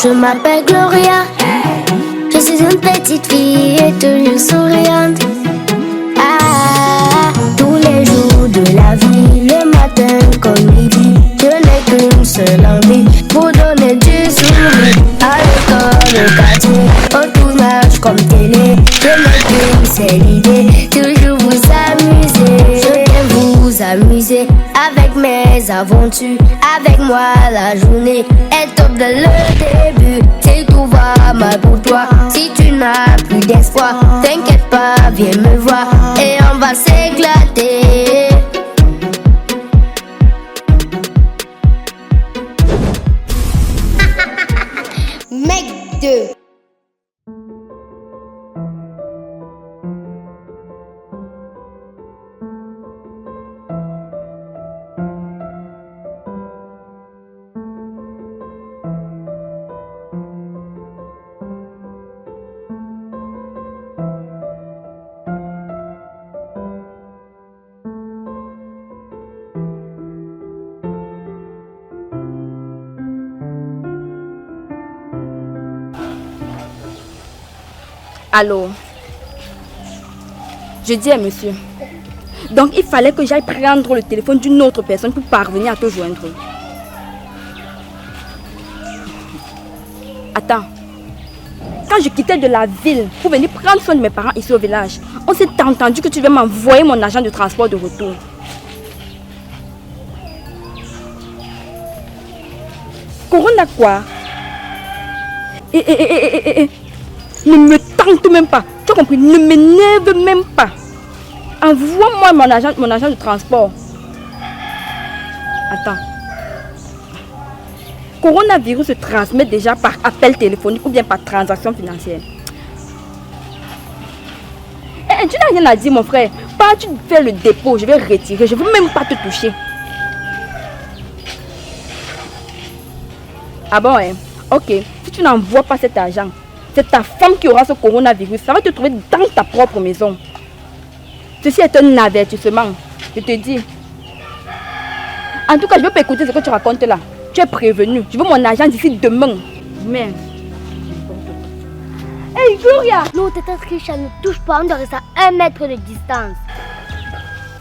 Je m'appelle Gloria, je suis une petite fille et toujours souriante. Ah, tous les jours de la vie, le matin comme midi, je n'ai qu'une seule envie, pour donner du sourire. À l'école, au quartier, au tournage comme télé, je n'ai qu'une seule idée, toujours vous amuser. Je viens vous amuser avec mes aventures, avec moi la journée est top dès le début. Si tout va mal pour toi, si tu n'as plus d'espoir, t'inquiète pas, viens me voir et on va s'éclater. Mec 2. Allô? Je dis à monsieur. Donc il fallait que j'aille prendre le téléphone d'une autre personne pour parvenir à te joindre. Attends. Quand je quittais de la ville pour venir prendre soin de mes parents ici au village, on s'est entendu que tu vas m'envoyer mon agent de transport de retour. Corona quoi? Ne me tente même pas. Tu as compris? Ne m'énerve même pas. Envoie-moi mon agent de transport. Attends. Coronavirus se transmet déjà par appel téléphonique ou bien par transaction financière. Tu n'as rien à dire mon frère. Pas tu fais le dépôt, je vais retirer. Je ne veux même pas te toucher. Ah bon, hein? Ok. Si tu n'envoies pas cet argent, c'est ta femme qui aura ce coronavirus. Ça va te trouver dans ta propre maison. Ceci est un avertissement. Je te dis. En tout cas, je ne veux pas écouter ce que tu racontes là. Tu es prévenu. Je veux mon argent d'ici demain. Merde. Hey Gloria! Non, Tata Trisha, ne touche pas. On doit rester à 1 mètre de distance.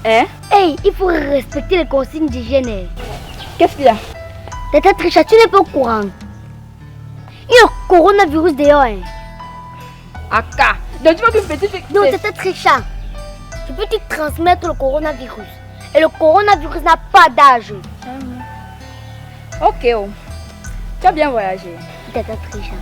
Hein? Hey, il faut respecter les consignes d'hygiène. Qu'est-ce qu'il y a? Tata Trisha, tu n'es pas au courant. Il y a un coronavirus dehors. Hein. Aka. Donc tu vois que petit fille. Non, Tata Trisha. Je peux te transmettre le coronavirus. Et le coronavirus n'a pas d'âge. Ok. Oh. Tu as bien voyagé. Tata Trisha.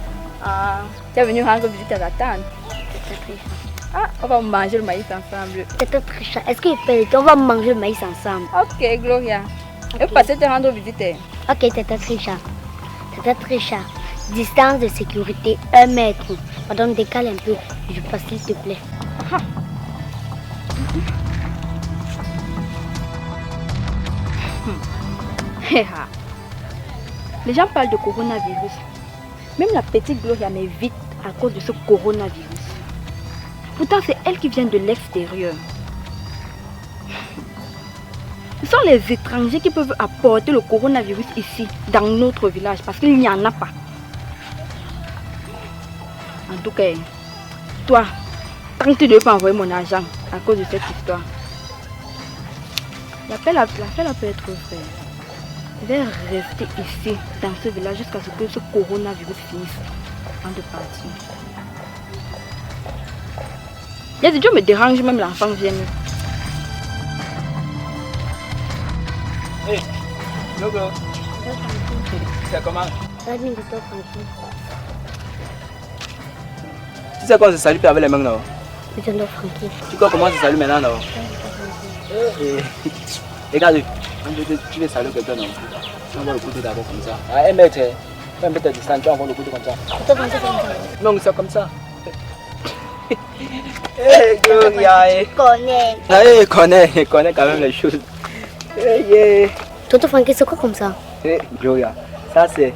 Ah. Tu es venu rendre visite à ta tante. Tata Trisha. Ah, on va manger le maïs ensemble. Tata Trisha, est-ce qu'il peut qu'on va manger le maïs ensemble? Ok, Gloria. Okay. Je vais passer te rendre visite. Ok, Tata Trisha. Tata Trisha. Distance de sécurité 1 mètre. Pardon, décale un peu. Je passe s'il te plaît. Ah. Les gens parlent de coronavirus. Même la petite Gloria m'évite à cause de ce coronavirus. Pourtant, c'est elle qui vient de l'extérieur. Ce sont les étrangers qui peuvent apporter le coronavirus ici, dans notre village, parce qu'il n'y en a pas. En tout cas, toi, tant que tu ne veux pas envoyer mon argent à cause de cette histoire, l'affaire peut être faite. Je vais rester ici, dans ce village, jusqu'à ce que ce coronavirus finisse avant de partir. Il y a des gens qui me dérangent, même l'enfant vient. Hey, Logo. C'est comment? Tu sais comment se salue avec les mains, non? Tu crois comment se salue maintenant, non? Regarde, tu veux saluer quelqu'un, non? Tu envoies le couteau d'abord comme ça. À 1 mètre, un mètre de distance, tu envoies le couteau comme ça. Non, c'est comme ça. Hey, Gloria. Tu connais. Il connaît quand même les choses. Tonton Frankie, c'est quoi comme ça? Hey, Gloria, ça c'est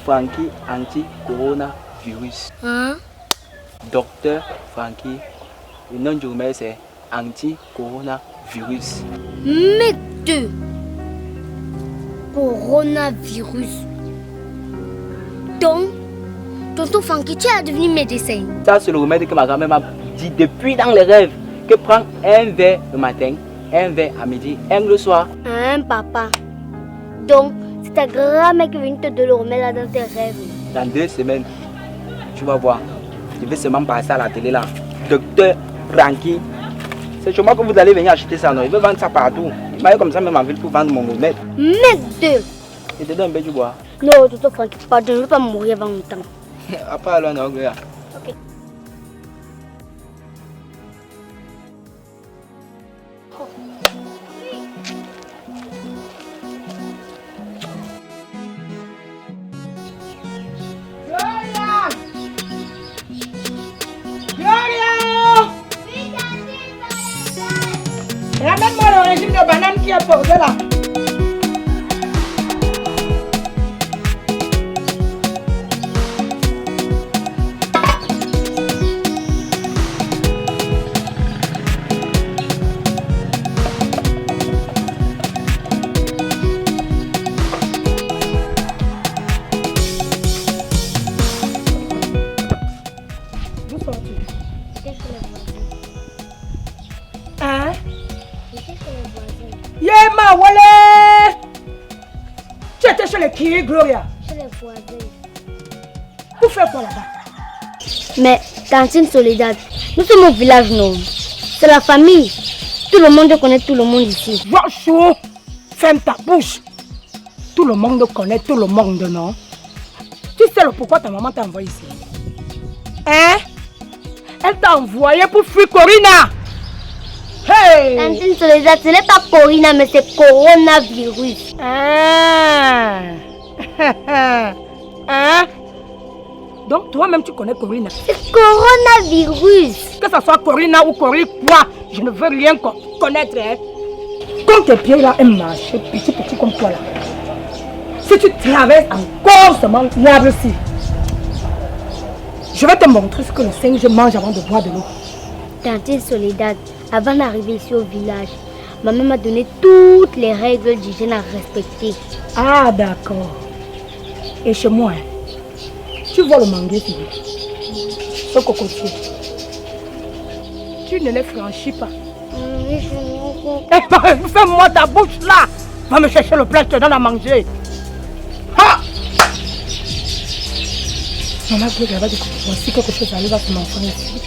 Frankie anti-coronavirus. Hein? Docteur Frankie, le nom du remède c'est anti-coronavirus. Mec 2. Coronavirus. Donc, tonton Francky, tu es devenu médecin. Ça, c'est le remède que ma grand-mère m'a dit depuis dans les rêves. Que prends un verre le matin, un verre à midi, un le soir. Hein, papa? Donc, c'est ta grand-mère qui est venue te donner le remède là dans tes rêves. Dans 2 semaines, tu vas voir. Je vais seulement passer à la télé là. Docteur Francky. C'est chez moi que vous allez venir acheter ça, non? Il veut vendre ça partout. Il m'a eu comme ça même en ville pour vendre mon remède. Merde! Et te donne un peu du bois. Non, tonton Francky, pardon, je ne veux pas mourir avant longtemps. Après alors, non, Gloria. Ok. Ramène-moi le régime de banane qui est posé là. D'où sors-tu? Hein? Yema, Wale! Tu étais chez les qui, Gloria? Chez les voisins. Vous faites quoi là-bas? Mais, tantine Soledad, nous sommes au village, non? C'est la famille. Tout le monde connaît tout le monde ici. Vois chaud! Ferme ta bouche! Tout le monde connaît tout le monde, non? Tu sais le pourquoi ta maman t'a envoyé ici? Hein? Elle t'a envoyé pour fuir Corina! Hey! Tantine Soledad, ce n'est pas Corina, mais c'est coronavirus. Ah. Hein? Donc toi-même tu connais Corina. C'est coronavirus. Que ce soit Corina ou Corine quoi, je ne veux rien connaître. Hein? Comme tes pieds là, un marché petit comme toi là. Si tu traverses encore ce l'arbre-ci, je vais te montrer ce que le singe mange avant de boire de l'eau. Tantine Soledad, avant d'arriver ici au village, maman m'a donné toutes les règles d'hygiène à respecter. Ah d'accord. Et chez moi, hein, tu vois le manguier ici, ce cocotier. Tu ne les franchis pas. Fais-moi ta bouche là. Va me chercher le plat, je te donne à manger. Ha! Maman, elle va dire que voici quelque chose arrive à son enfant ici.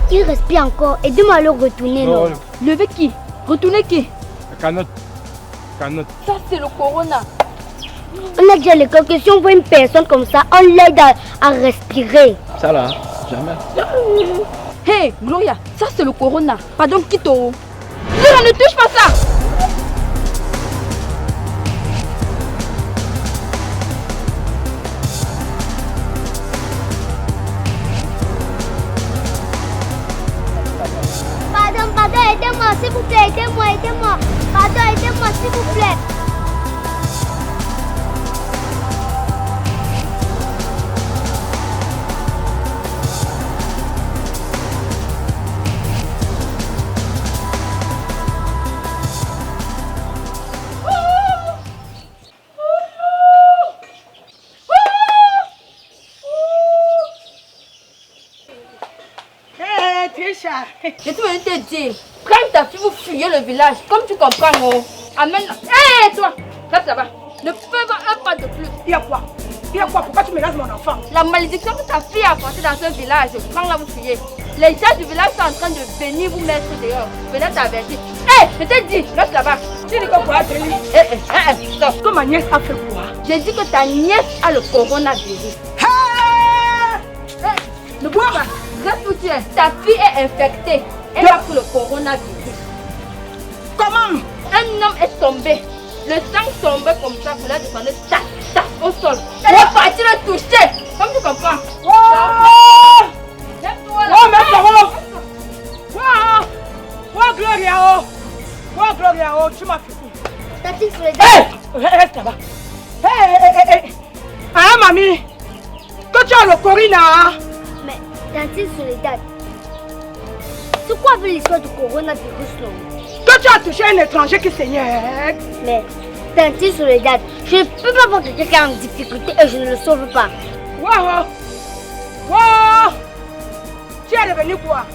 Il respire encore. Aidez-moi à le retourner, non? Lever qui? Retourner qui? Canotte. Ça, c'est le corona. On a déjà l'école que si on voit une personne comme ça, on l'aide à respirer. Ça là, jamais. Hé, Gloria, ça, c'est le corona. Pardon, Kito. Gloria, ne touche pas ça. Pardon, aidez-moi, s'il vous plaît, aidez-moi. Pardon, aidez-moi, s'il vous plaît. Je suis venu te dire, prends ta fille, vous fuyez le village, comme tu comprends, oh. Amène-la. Hé, toi, reste là-bas. Ne fais pas un pas de plus. Il y a quoi? Il y a quoi? Pourquoi tu menaces mon enfant? La malédiction que ta fille a apportée dans ce village, comment là vous fuyez? Les gens du village sont en train de venir vous mettre dehors. Venez t'avertir. Hé, je t'ai dit, reste là-bas. Tu dis quoi, Adélie? Stop. Que ma nièce a fait quoi? J'ai dit que ta nièce a le coronavirus. Ne bouge pas. Reste où tu es. Ta fille est infectée. Elle a pris le coronavirus. Comment? Un homme est tombé. Le sang tombait comme ça. Pour la descendre, tac, tac, au sol. Elle est partie le toucher. Comme tu comprends. Gloria, Gloria, tu m'as fait. Tati sur les dates. Reste là-bas. Ah, mamie, que tu as le corona. Mais Tati sur les dates. C'est quoi avec l'histoire du coronavirus là? Que tu as touché un étranger qui saignait. Mais Tati sur les dates. Je ne peux pas voir quelqu'un qui est en difficulté et je ne le sauve pas. Wow! Tu es devenu quoi?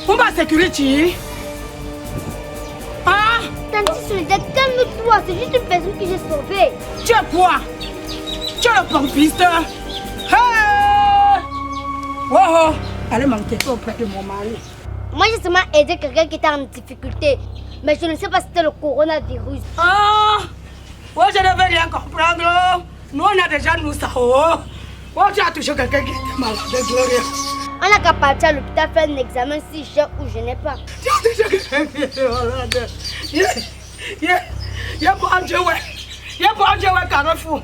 On va sécurité. Ah! Tati sur les dates, calme-toi, c'est juste une personne que j'ai sauvée. Tu es quoi? Tu es le pompiste. Hey! Wow! Allez m'enquêter auprès de mon mari. Moi j'ai seulement aidé quelqu'un qui était en difficulté. Mais je ne sais pas si c'était le coronavirus. Ah! Oh, je ne veux rien comprendre. Nous on a déjà nous ça. Oh, tu as touché quelqu'un qui était malade, Gloria. On n'a qu'à partir à l'hôpital faire un examen si j'ai ou je n'ai pas. Tu as touché quelqu'un qui était malade. Il y a pour Dieu, ouais. Il y a pour Dieu, ouais, Carrefour.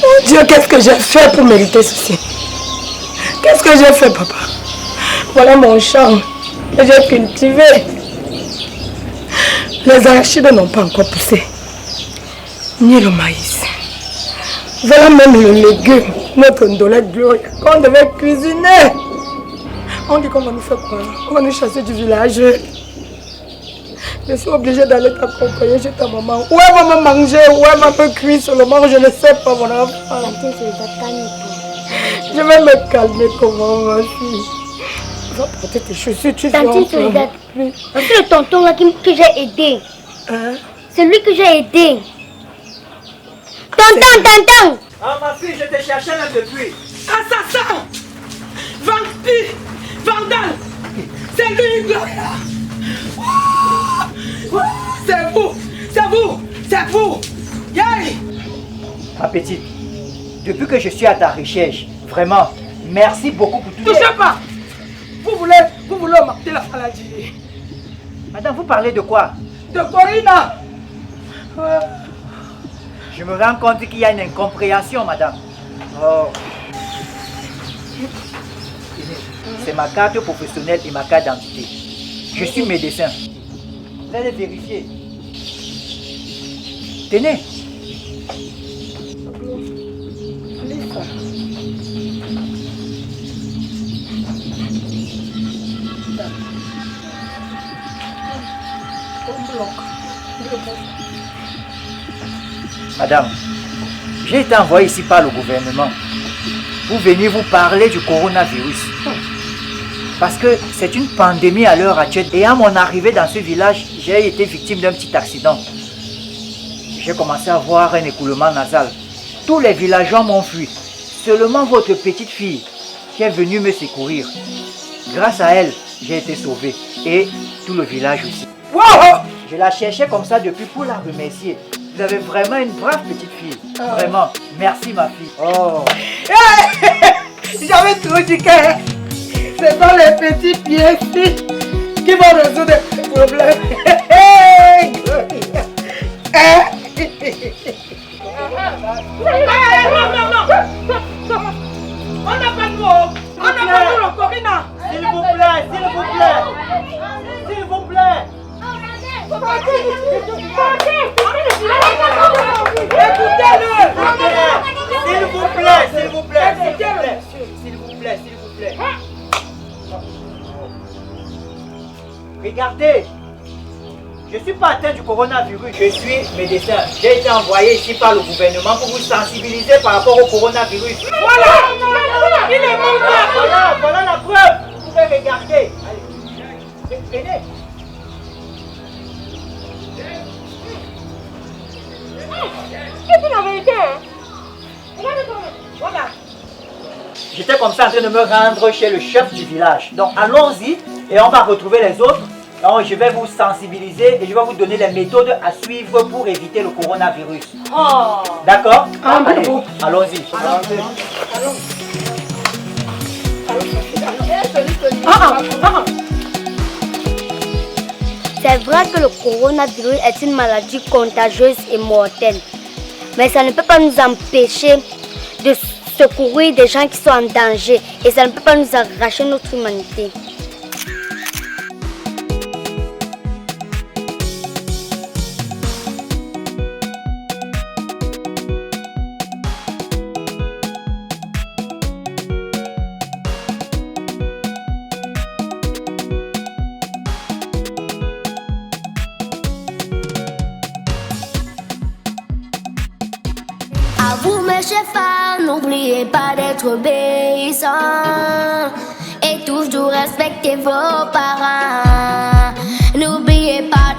Oh Dieu, qu'est-ce que j'ai fait pour mériter ceci? Qu'est-ce que j'ai fait, papa? Voilà mon champ que j'ai cultivé. Les arachides n'ont pas encore poussé, ni le maïs. Voilà même le légume, notre ndolette Gloria, qu'on devait cuisiner. On dit qu'on va nous faire quoi? On va nous chasser du village. Je suis obligée d'aller t'accompagner chez ta maman. Où elle va me manger, où elle va me cuire seulement, je ne sais pas, mon enfant. Tati sur les dates, calme-toi. Je vais me calmer comment, ma fille. Va porter tes chaussures, tu viens. Tati sur les dates. C'est le tonton là que j'ai aidé. Hein? C'est lui que j'ai aidé. Tonton! Ah, ma fille, je te cherchais là depuis. Assassin! Vampire! Vandale! C'est lui, Gloria! C'est vous! C'est vous! C'est vous! Yay! Ma petite, depuis que je suis à ta recherche, vraiment, merci beaucoup pour tout. Touchez pas! Vous voulez augmenter la maladie. Madame, vous parlez de quoi? De Corina! Je me rends compte qu'il y a une incompréhension, madame. Oh. C'est ma carte professionnelle et ma carte d'identité. Je suis médecin. Vous allez vérifier. Tenez. Madame, j'ai été envoyé ici par le gouvernement pour venir vous parler du coronavirus. Parce que c'est une pandémie à l'heure actuelle. Et à mon arrivée dans ce village, j'ai été victime d'un petit accident. J'ai commencé à avoir un écoulement nasal. Tous les villageois m'ont fui. Seulement votre petite fille qui est venue me secourir. Grâce à elle, j'ai été sauvé. Et tout le village aussi. Wow! Je la cherchais comme ça depuis pour la remercier. Vous avez vraiment une brave petite fille. Vraiment. Merci ma fille. Oh. J'avais tout dit que c'est dans les petits pieds qui vont résoudre les problèmes. Non. On n'a pas de mots. On n'a pas de mots, Corina. S'il vous plaît, s'il vous plaît. S'il vous plaît. Écoutez-le. S'il vous plaît, s'il vous plaît, s'il vous plaît. S'il vous plaît, s'il vous plaît. Regardez. Je ne suis pas atteint du coronavirus, je suis médecin. J'ai été envoyé ici par le gouvernement pour vous sensibiliser par rapport au coronavirus. Voilà. regardez. Allez, venez. C'est la vérité, hein. Voilà. J'étais comme ça en train de me rendre chez le chef du village. Donc allons-y et on va retrouver les autres. Donc je vais vous sensibiliser et je vais vous donner les méthodes à suivre pour éviter le coronavirus. Oh. D'accord? Allez, bon. allons-y. C'est vrai que le coronavirus est une maladie contagieuse et mortelle. Mais ça ne peut pas nous empêcher de secourir des gens qui sont en danger. Et ça ne peut pas nous arracher notre humanité. À vous mes chefs, n'oubliez pas d'être obéissants et toujours respecter vos parents. N'oubliez pas